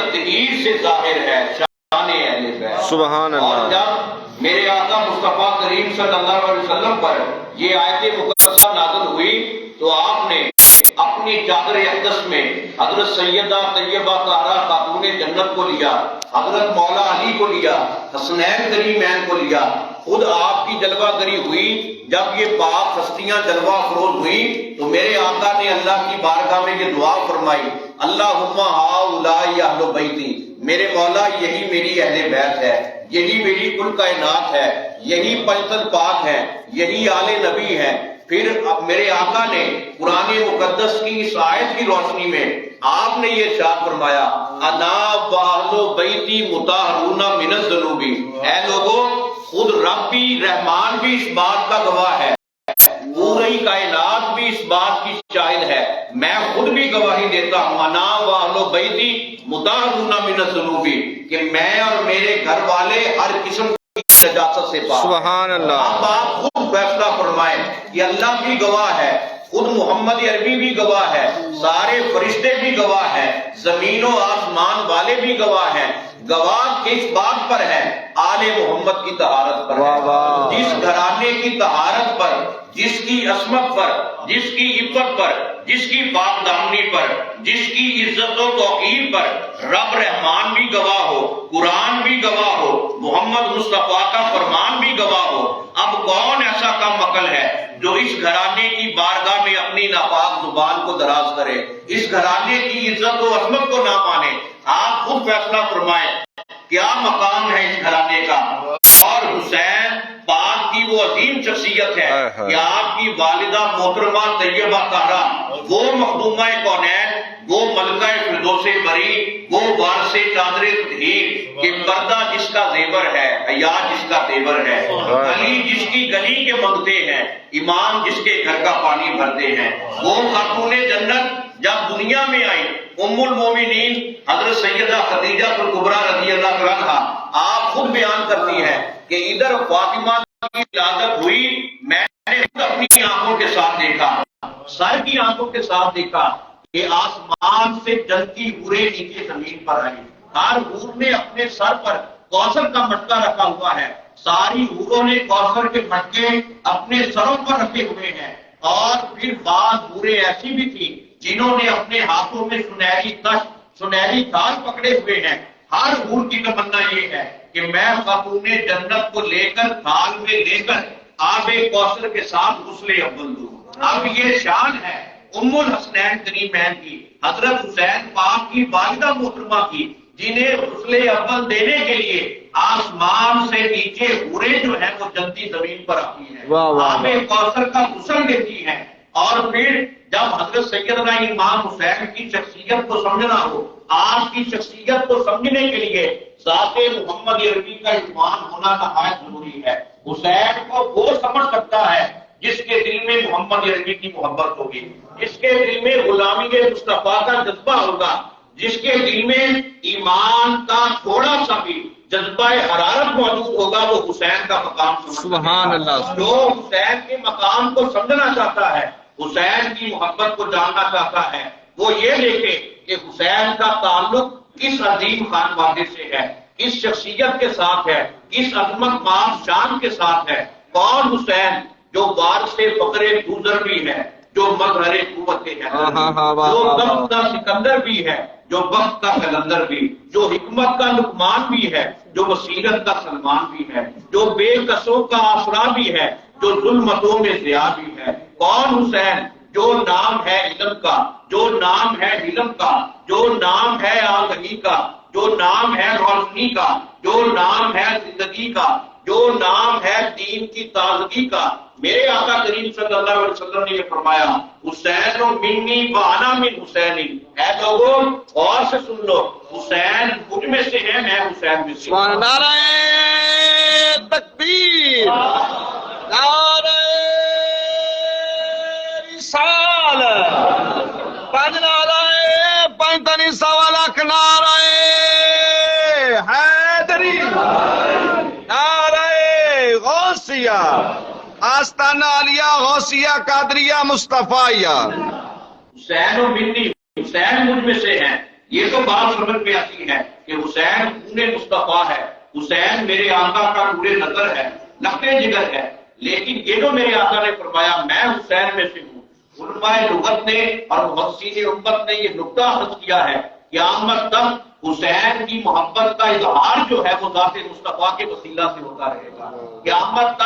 تطہیر سے ظاہر ہے شان اہل بیت۔ سبحان اور اللہ۔ جب میرے آقا مصطفیٰ کریم صلی اللہ علیہ وسلم پر یہ آیت مقدسہ نازل ہوئی تو آپ نے اپنی چادر اقدس میں حضرت سیدہ طیبہ طاہرہ خاتون جنت کو لیا، حضرت مولا علی کو لیا، حسنین کریمین کو لیا، خود آپ کی جلوہ گری ہوئی۔ جب یہ پاک ہستیاں جلوہ افروز ہوئی تو میرے آقا نے اللہ کی بارگاہ میں یہ دعا فرمائی، اللہم ہؤلاء اہل بیتی، میرے مولا یہی میری اہل بیت ہے، یہی میری کل کائنات ہے، یہی پنجتن پاک ہے، یہی آل نبی ہے۔ پھر اب میرے آقا نے قرآن مقدس کی اس آیت کی روشنی میں آپ نے یہ ارشاد فرمایا، انا واہل بیتی مطہرون من الذنوب، اے لوگو خود رب بھی رحمان بھی اس بات کا گواہ ہے، پوری کائنات بھی اس بات کی شاہد ہے، میں خود بھی گواہی دیتا ہوں، انا واہل بیتی مطہرون من الذنوب، کہ میں اور میرے گھر والے ہر قسم نجاست سے پاک۔ سبحان اللہ۔ اب آپ خود فیصلہ فرمائیں کہ اللہ بھی گواہ ہے، خود محمد عربی بھی گواہ ہے، سارے فرشتے بھی گواہ ہیں، زمین و آسمان والے بھی گواہ ہیں۔ گواہ کس بات پر ہے؟ آل محمد کی طہارت پر ہے۔ جس گھرانے کی طہارت پر، جس کی عصمت پر، جس کی عفت پر، جس کی پاک دامنی پر، جس کی عزت و توقیر پر رب رحمان بھی گواہ ہو، قرآن بھی گواہ ہو، محمد مصطفیٰ کا فرمان بھی گواہ ہو، اب کون ایسا کم عقل ہے جو اس گھرانے کی بارگاہ میں اپنی ناپاک زبان کو دراز کرے، اس گھرانے کی عزت و عظمت کو نہ مانے؟ آپ خود فیصلہ فرمائیں کیا مقام ہے اس گھرانے کا۔ اور حسین پاک کی وہ عظیم شخصیت ہے کہ آپ کی والدہ محترمہ طیبہ طاہرہ، وہ مخدومہ کونین، وہ ملکہ فردوس بری، وہ وارث چادر تطہیر، کہ پردہ جس کا زیور ہے، حیا جس کا تیور ہے، علی جس کی گلی کے منگتے ہیں، امام جس کے گھر کا پانی بھرتے ہیں۔ وہ خاتون جنت جب دنیا میں آئی، ام المومنین حضرت سیدہ خدیجہ الکبریٰ رضی اللہ عنہا، آپ خود بیان کرتی ہیں کہ ادھر فاطمہ کی ولادت ہوئی، میں نے اپنی آنکھوں کے ساتھ دیکھا، سر کی آنکھوں کے ساتھ دیکھا کہ آسمان سے جلتی حوریں نیچے زمین پر آئی، ہر حور نے اپنے سر پر کوثر کا مٹکا رکھا ہوا ہے، ساری حوروں نے کوثر کے مٹکے اپنے سروں پر رکھے ہوئے ہیں۔ اور پھر بعض حوریں ایسی بھی تھیں جنہوں نے اپنے ہاتھوں میں سنہری تخت، سنہری تاج پکڑے ہوئے ہیں۔ ہر حور کی تمنا یہ ہے کہ میں خاتون جنت کو لے کر تھال میں لے کر آب کوثر کے ساتھ غسل اول دوں۔ اب یہ شان ہے ام الحسنین کریمین کی، حضرت حسین پاک کی والدہ محترمہ کی، جنہیں غسل اول دینے کے لیے آسمان سے نیچے حوریں جو ہیں وہ جلتی زمین پر آتی ہیں، آب کوثر کا غسل دیتی ہیں۔ اور پھر جب حضرت سیدنا امام حسین کی شخصیت کو سمجھنا ہو، آپ کی شخصیت کو سمجھنے کے لیے ذات محمد عربی کا ایمان ہونا نہایت ضروری ہے۔ حسین کو وہ سمجھ سکتا ہے جس کے دل میں محمد عربی کی محبت ہوگی، جس کے دل میں غلامی مصطفیٰ کا جذبہ ہوگا، جس کے دل میں ایمان کا تھوڑا سا بھی جذبہ حرارت موجود ہوگا، وہ حسین کا مقام سمجھ سبحان اللہ۔ جو حسین کے مقام کو سمجھنا چاہتا ہے، حسین کی محبت کو جاننا چاہتا ہے، وہ یہ دیکھے کہ حسین کا تعلق کس عظیم خانوادے سے ہے، کس شخصیت کے ساتھ ہے، کس عظمت مآب شان کے ساتھ ہے۔ کون حسین جو وارث فقر دوزر بھی ہے، جو مظہر قوت ہے، جو وقت کا سکندر بھی ہے، جو وقت کا قلندر بھی، جو حکمت کا لقمان بھی ہے، جو بصیرت کا سلمان بھی ہے، جو بے کسوں کا آسرا بھی ہے، جو ظلمتوں میں ضیاء بھی ہے۔ کون حسین جو نام ہے علم کا، جو نام ہے علم کا، جو نام ہے آگہی کا، جو نام ہے روشنی کا، جو نام ہے زندگی کا، جو نام ہے دین کی تازگی کا۔ میرے آقا کریم صلی اللہ علیہ وسلم نے یہ فرمایا، حسین منی وانا من حسینی، اے لوگوں غور سے سن لو، حسین مجھ میں سے ہے، میں حسین میں سے ہوں۔ نعرہ تکبیر، نعرہ رسالت، پنج نعرہ پینتالیس سوا لاکھ، نعرہ حیدری، نعرہ غوثیہ، آستانہ علیہ غوثیہ قادریہ مصطفیہ۔ حسین و منی، حسین مجھ میں سے ہیں، یہ تو بات سمجھ میں آتی ہے کہ حسین خون مصطفیٰ ہے، حسین میرے آقا کا نور نظر ہے، لقب جگر ہے، لیکن یہ جو میرے آقا نے فرمایا میں حسین میں سے ہوں، علماء لغت نے اور محدثین امت نے یہ نقطہ عرض کیا ہے، قیامت تک حسین کی محبت کا اظہار جو ہے وہ ذات مصطفیٰ کے وسیلہ سے ہوتا رہے گا۔ قیامت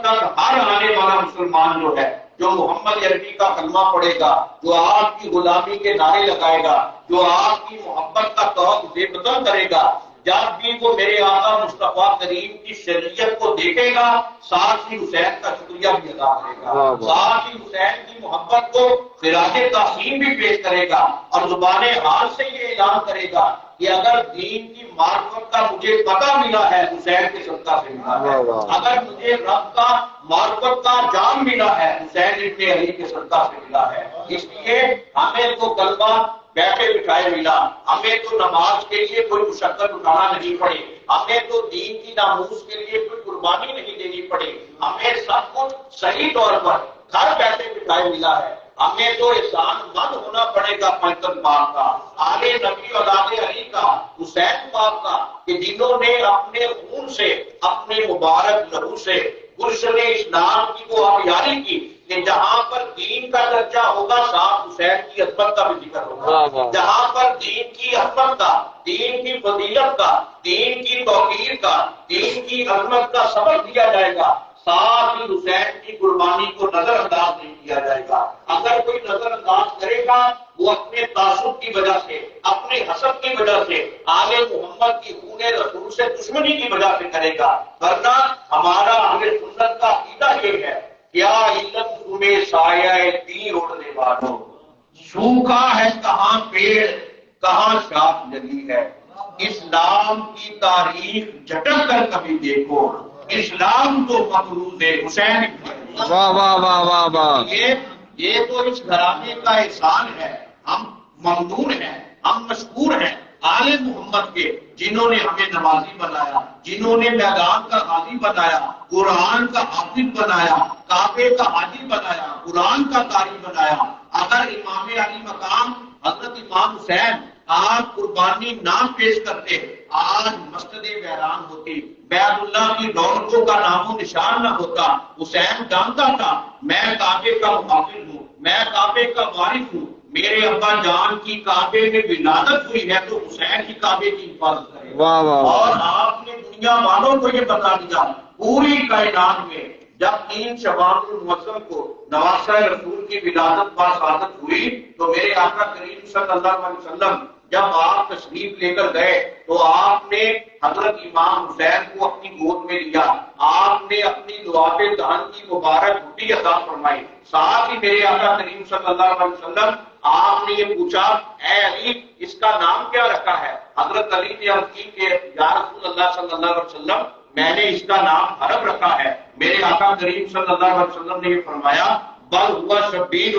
تک ہر آنے والا مسلمان جو ہے، جو محمد عربی کا کلمہ پڑھے گا، جو آپ کی غلامی کے نعرے لگائے گا، جو آپ کی محبت کا توق بے بدل کرے گا، جب بھی وہ میرے آقا مصطفیٰ کریم کی شریعت کو دیکھے گا، ساتھ ہی حسین کا شکریہ بھی ادا کرے گا، ساتھ ہی حسین کی محبت کو خراج تحسین بھی پیش کرے گا، اور زبان حال سے یہ اعلان کرے گا کہ اگر دین کی معرفت کا مجھے پتہ ملا ہے حسین کے صدقہ سے ملا ہے، اگر مجھے رب کا معرفت کا جام ملا ہے حسین ابن علی کے صدقہ سے ملا ہے۔ اس لیے ہمیں تو کلمہ بیٹھے بٹھائے ملا، ہمیں تو نماز کے لیے کوئی مشقت اٹھانا نہیں پڑی، ہمیں تو دین کی ناموس کے لیے کوئی قربانی نہیں دینی پڑی، ہمیں سب کچھ صحیح طور پر گھر بیٹھے بٹھائے ملا ہے۔ ہمیں تو احسان مند ہونا پڑے گا پنجتن پاک کا، آل نبی اولاد علی کا، حسین پاک کا، کہ جنہوں نے اپنے خون سے، اپنے مبارک لہو سے گلشن اسلام کی وہ آبیاری کی کہ جہاں پر دین کا درجہ ہوگا ساتھ حسین کی عظمت کا بھی ذکر ہوگا، جہاں پر دین کی عظمت کا، دین کی فضیلت کا، دین کی توقیر کا، دین کی عظمت کا سبق دیا جائے گا، ساتھ ہی حسین کی قربانی کو نظر انداز نہیں کیا جائے گا۔ اگر کوئی نظر انداز کرے گا وہ اپنے تعصب کی وجہ سے، اپنے حسد کی وجہ سے، آل محمد کی خون رسول سے دشمنی کی وجہ سے کرے گا، ورنہ ہمارا اہل سنت کا عقیدہ یہ ہے، کیا علم تمہیں سایہ تیر اڑنے والوں، سوکھا ہے کہاں پیڑ کہاں شاخ جلی ہے، اسلام کی تاریخ جھٹک کر کبھی دیکھو، اسلام تو مفروض حسین۔ واہ واہ واہ واہ واہ، یہ تو اس گھرانے کا احسان ہے، ہم ممنون ہیں، ہم مشکور ہیں آل محمد کے، جنہوں نے ہمیں نمازی بنایا، جنہوں نے میدان کا غازی بنایا، قرآن کا حافظ بنایا، کعبے کا حاجی بنایا، قرآن کا قاری بنایا۔ اگر امام علی مقام حضرت امام حسین آپ قربانی نہ پیش کرتے، آج مسجد ویران ہوتی، بیت اللہ کی رونقوں کا نام و نشان نہ ہوتا۔ حسین جانتا تھا میں کعبے کا محافظ ہوں، میں کعبے کا وارث ہوں، میرے ابا جان کی کعبے میں ولادت ہوئی ہے تو حسین کی کعبے کی حفاظت کرے۔ واہ واہ، اور آپ نے دنیا والوں کو یہ بتا دیا، پوری کائنات میں جب 3 شعبان المعظم کو نواسہ رسول کی ولادت پر شہادت ہوئی تو میرے آقا کریم صلی اللہ علیہ وسلم جب آپ تشریف لے کر گئے تو آپ نے حضرت امام حسین کو اپنی گود میں لیا، آپ نے اپنی لعاب دہن کی مبارک گھٹی عطا فرمائی، ساتھ ہی میرے آقا کریم صلی اللہ علیہ وسلم آپ نے یہ پوچھا اے علی اس کا نام کیا رکھا ہے؟ حضرت علی نے عرض کی کہ یا رسول اللہ صلی اللہ علیہ وسلم میں نے اس کا نام حرب رکھا ہے۔ میرے آقا کریم صلی اللہ علیہ وسلم نے یہ فرمایا بل ہوا شبیر،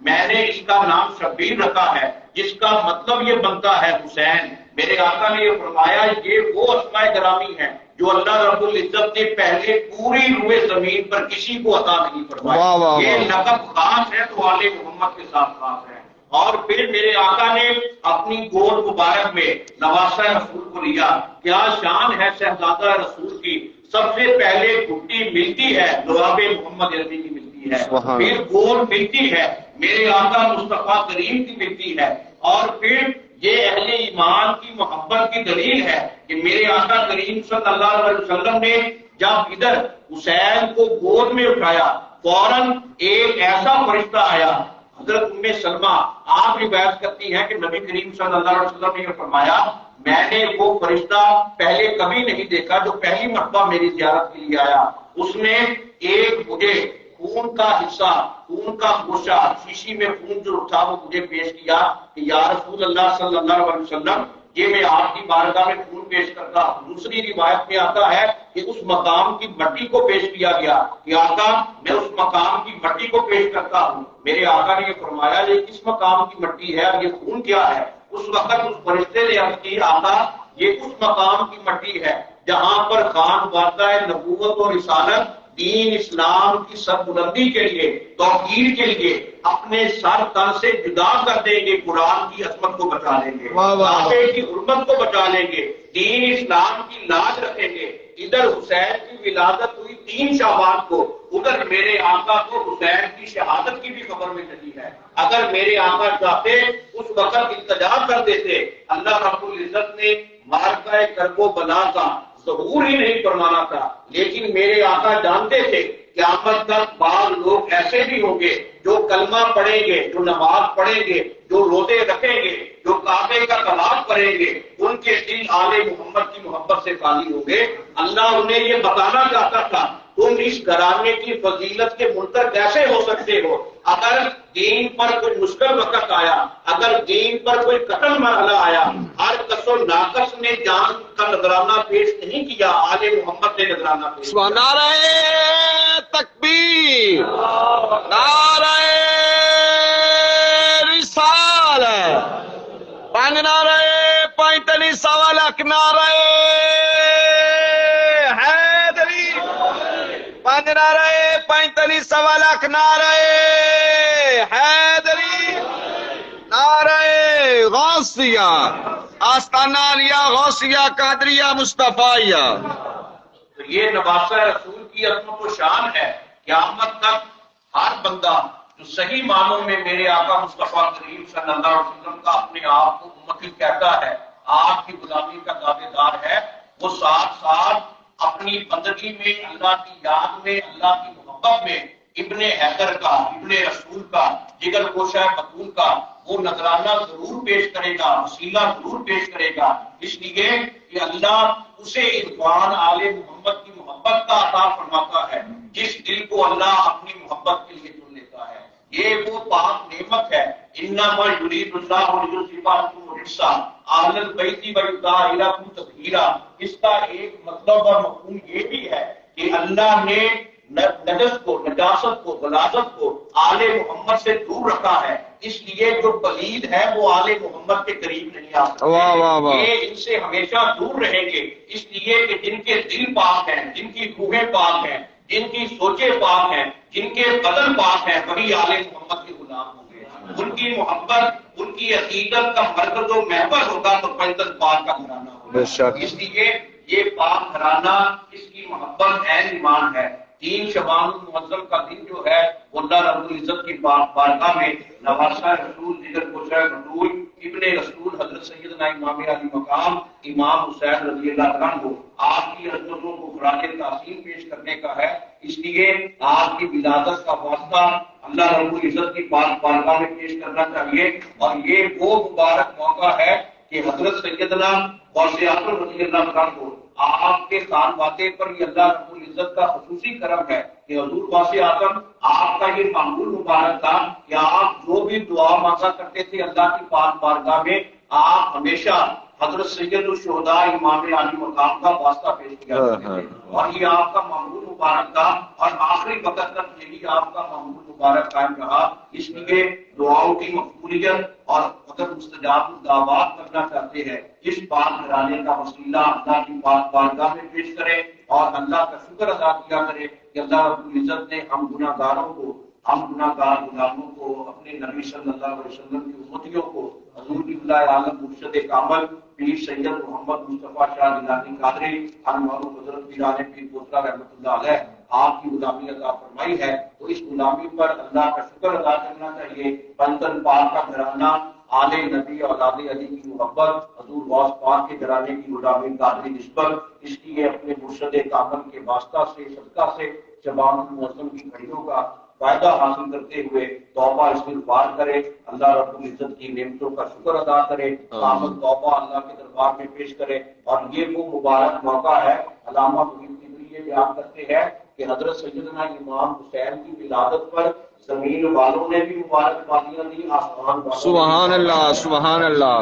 میں نے اس کا نام شبیر رکھا ہے جس کا مطلب یہ بنتا ہے حسین۔ میرے آقا نے یہ فرمایا یہ وہ اسماء گرامی ہے جو اللہ رب العزت نے پہلے پوری روئے زمین پر کسی کو عطا نہیں فرمایا، یہ لقب خاص ہے تو آل محمد کے ساتھ خاص ہے۔ اور پھر میرے آقا نے اپنی گود مبارک میں نواسہ رسول کو لیا، کیا شان ہے شہزادہ رسول کی، سب سے پہلے گھٹی ملتی ہے لعاب محمد عربی کی ملتی ہے، پھر گود ملتی ہے میرے آقا مصطفیٰ کریم کی ملتی ہے، اور پھر یہ اہل ایمان کی محبت کی دلیل ہے کہ میرے آقا کریم صلی اللہ علیہ وسلم نے جب ادھر حسین کو گود میں اٹھایا فوراً ایک ایسا فرشتہ آیا، حضرت ام سلمہ آپ روایت کرتی ہیں کہ نبی کریم صلی اللہ علیہ وسلم نے فرمایا میں نے وہ فرشتہ پہلے کبھی نہیں دیکھا جو پہلی مرتبہ میری زیارت کے لیے آیا، اس نے ایک مجھے خون کا حصہ، خون کا گوشہ، شیشی میں خون جو اٹھا وہ مجھے پیش کیا کہ یا رسول اللہ صلی اللہ علیہ وسلم یہ میں آپ کی بارگاہ میں خون پیش کرتا ہوں۔ دوسری روایت میں آتا ہے کہ اس مقام کی مٹی کو پیش کیا گیا کہ آقا میں اس مقام کی مٹی کو پیش کرتا ہوں۔ میرے آقا نے یہ فرمایا یہ کس مقام کی مٹی ہے اور یہ خون کیا ہے؟ اس وقت اس فرشتے نے عرض کی آقا یہ اس مقام کی مٹی ہے جہاں پر خان وعدہ نبوت اور رسالت دین اسلام کی سربلندی کے لیے، توقیر کے لیے اپنے سر تن سے جدا کر دیں گے، قرآن کی عظمت کو بچا لیں گے، کعبے کی حرمت کو بچا لیں گے، دین اسلام کی لاج رکھیں گے۔ ادھر حسین کی ولادت ہوئی 3 شعبان کو، ادھر میرے آقا کو حسین کی شہادت کی بھی خبر مل رہی ہے۔ اگر میرے آقا چاہتے اس وقت التجا کر دیتے، اللہ رب العزت نے معرکہ کرب و بلا کا ظہور ہی نہیں فرمانا تھا، لیکن میرے آقا جانتے تھے قیامت تک بعض لوگ ایسے بھی ہوں گے جو کلمہ پڑھیں گے، جو نماز پڑھیں گے، جو روزے رکھیں گے، جو کعبے کا طواف کریں گے، ان کے دل آل محمد کی محبت سے خالی ہوں گے۔ اللہ انہیں یہ بتانا چاہتا تھا تم اس گھرانے کی فضیلت کے منکر کیسے ہو سکتے ہو؟ اگر دین پر کوئی مشکل وقت آیا، اگر دین پر کوئی قتل مرحلہ آیا، ہر کس و ناقص نے جان کا نذرانہ پیش نہیں کیا، آل محمد نے نذرانہ پیش کیا۔ نعرہ تکبیر، نعرہ رسالت، پانچ نعرہ 45 لاکھ نعرہ حیدری، پانچ نعرہ 45 لاکھ نعرہ حیدری، نعرہ غوثیہ، آستانہ علیہ غوثیہ قادریہ مصطفیہ۔ تو یہ نواسہ رسول کی عظمت و شان ہے۔ قیامت تک ہر بندہ جو صحیح معنوں میں میرے آقا مصطفیٰ کریم صلی اللہ علیہ وسلم کا اپنے آپ کو امتی کہتا ہے، آپ کی غلامی کا دعوے دار ہے، وہ ساتھ ساتھ اپنی بندگی میں، اللہ کی یاد میں، اللہ کی محبت میں ابن حیدر کا، ابن رسول کا، جگر گوشہ بطول کا وہ نذرانہ ضرور پیش کرے گا، وسیلہ ضرور پیش کرے گا، اس لیے کہ اللہ اسے عرفان آل محمد کی محبت کا عطا فرماتا ہے، جس دل کو اللہ اپنی محبت کے لیے چن لیتا ہے۔ یہ وہ پاک نعمت ہے، انما یرید اللہ لیذھب عنکم الرجس اہل البیت ویطہرکم تطہیرا۔ اس کا ایک مطلب اور مفہوم یہ بھی ہے کہ اللہ نے نجس کو، نجاست کو، غلاظت کو آل محمد سے دور رکھا ہے، اس لیے جو پلید ہے وہ آل محمد کے قریب نہیں آ سکتے۔ واہ واہ واہ۔ یہ ان سے ہمیشہ دور رہیں گے، اس لیے کہ جن کے دل پاک ہیں، جن کی روحیں پاک ہیں، جن کی سوچیں پاک ہیں، جن کے بدن پاک ہیں، وہی آل محمد کے غلام ہوں گے۔ ان کی محبت، ان کی عقیدت کا مرکز و محور ہوگا تو پنجتن پاک کا گھرانہ ہوگا۔ اس لیے یہ پاک گھرانہ، اس کی محبت عین ایمان ہے۔ 3 شعبان المعظم کا دن جو ہے وہ اللہ رب العزت کی بارگاہ میں نواسہ رسول، جگر گوشہ بطول، ابن رسول حضرت سیدنا امام علی مقام امام حسین رضی اللہ عنہ کو آپ کی عظمتوں کو خراج تحسین پیش کرنے کا ہے۔ اس لیے آپ کی ولادت کا واسطہ اللہ رب العزت کی بارگاہ میں پیش کرنا چاہیے، اور یہ وہ مبارک موقع ہے کہ حضرت سیدنا غوث اعظم رضی اللہ عنہ کو آپ کے خانوادے پر یہ اللہ رب العزت کا خصوصی کرم ہے کہ حضور غوث اعظم آپ کا یہ معمول مبارک تھا کہ آپ جو بھی دعا مانگا کرتے تھے اللہ کی پاک بارگاہ میں، آپ ہمیشہ حضرت سید الشہداء امام علی مقام کا واسطہ پیش کیا کرتے تھے، اور یہ آپ کا معمول مبارک تھا، اور آخری وقت تک یہی آپ کا معمول مبارک قائم رہا۔ اس لیے دعاؤں کی مقبولیت اور اگر مستجاب الدعوات کرنا چاہتے ہیں، اس پاک گھرانے کا وسیلہ اللہ کی پاک بارگاہ میں پیش کرے اور اللہ کا شکر ادا کیا کرے کہ اللہ رب العزت نے ہم گناہ گاروں کو، ہم گناہ گار غلاموں کو، اپنے نبی صلی اللہ علیہ وسلم کی امتیوں کو حضور کی خدائے عالم مرشد کامل پیر سید محمد مصطفیٰ شاہ گیلانی قادری المعروف حضرت پیران پیر کوٹلہ رحمۃ اللہ علیہ آپ کی غلامی عطا فرمائی ہے، تو اس غلامی پر اللہ کا شکر ادا کرنا چاہیے۔ پنجتن پاک کا گھرانہ، آل نبی اولاد علی کی محبت، حضور غوث پاک کے گھرانے کی غلامی قادری نسبت، اس لیے اپنے مرشد کامل کے واسطہ سے، صدقہ سے شعبان المعظم کی گھڑیوں کا فائدہ حاصل کرتے ہوئے توبہ استغفار کرے، اللہ رب العزت کی نعمتوں کا شکر ادا کرے، کامل توبہ اللہ کے دربار میں پیش کرے۔ اور یہ وہ مبارک موقع ہے، علامہ محی الدین یہ بیان کرتے ہیں کہ حضرت سیدنا امام حسین کی ولادت پر زمین والوں نے بھی مبارکبادیاں دی، آسمان والوں نے۔ سبحان اللہ، سبحان اللہ۔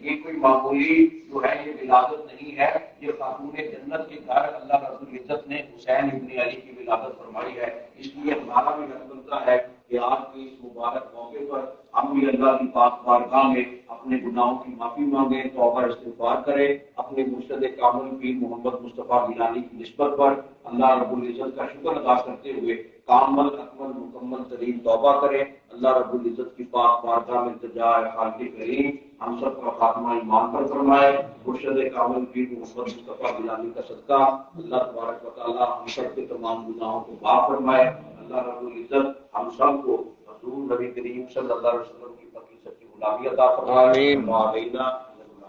یہ کوئی معمولی جو ہے یہ ولادت نہیں ہے، یہ خاتون جنت کے گھر اللہ رب العزت نے حسین ابن علی کی ولادت فرمائی ہے۔ اس لیے ہمارا بھی حق بنتا ہے کہ آج کے اس مبارک موقع پر ہم بھی اللہ کی پاک بارگاہ میں اپنے گناہوں کی معافی مانگیں، توبہ استغفار کریں، اپنے مرشد کامل پیر محمد مصطفیٰ گیلانی کی نسبت پر اللہ رب العزت کا شکر ادا کرتے ہوئے کامل اکمل مکمل ترین توبہ کریں۔ اللہ رب العزت کی پاک بارگاہ میں التجا ہے خالق کریم ہم سب کا خاتمہ ایمان پر فرمائے۔ مرشد کامل پیر محمد مصطفیٰ گیلانی کا صدقہ اللہ تبارک و تعالیٰ ہم سب کے تمام گناہوں کو معاف فرمائے۔ اللہ رب العزت ہم سب کو حضور نبی کریم صلی اللہ علیہ وسلم کی پکی سچی غلامی عطا فرمائے۔